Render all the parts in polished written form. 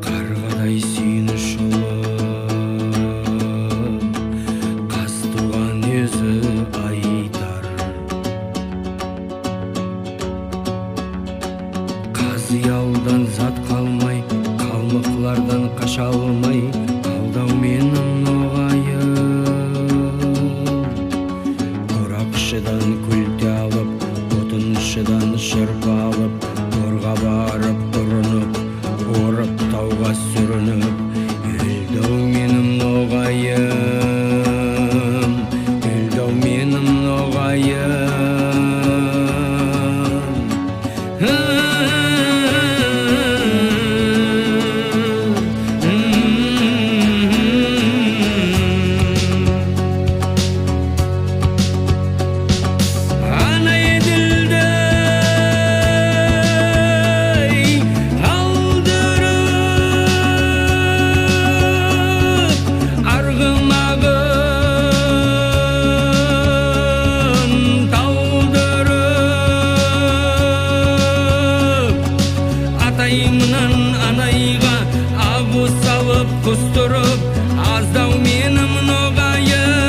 Қарғадай сүйініш ұлы, қазтуған өзі айтар. Қазиялдан зат қалмай, қалмықлардан қаша алмай, алдау менің ноғайым. Қорапшыдан күлте алып, отыншыдан шырпы алып, торға барып ұрынып, орып тауға сүрініп, өлдау менің ноғайым, өлдау менің ноғайым. Атайымнан анайға абу салып құстырып, аздау менің ноғайым,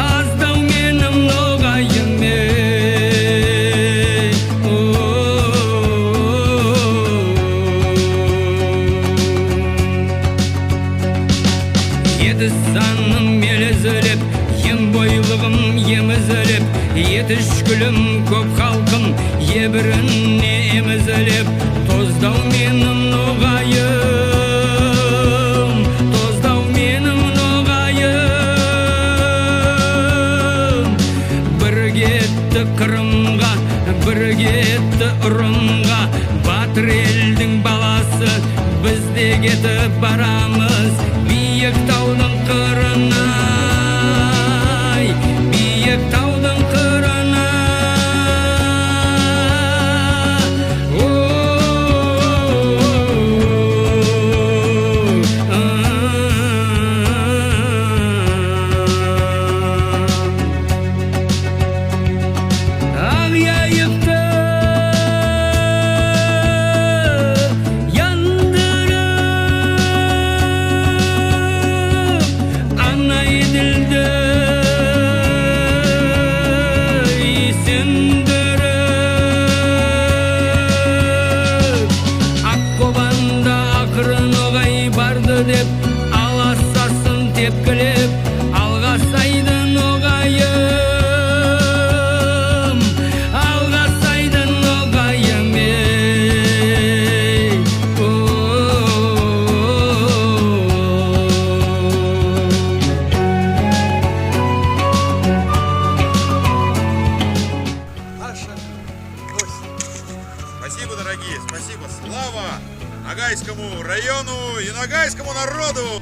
аздау менің ноғайым. Еді саным мел үзіліп, ем бойлығым ем үзіліп, ет үшкілім көп халқым ебіріне емізіліп, тоздау менің ноғайым, тоздау менің ноғайым. Бір кетті Қырымға, бір кетті Ұрымға, батыр елдің баласы, біз де кетіп барамыз биік таудың қырына, биік таудың қырына. Деп аласасын тепкілеп, алға сайды ноғайым, алға сайды ноғайым. Спасибо, дорогие, спасибо. Слава Ногайскому району и ногайскому народу!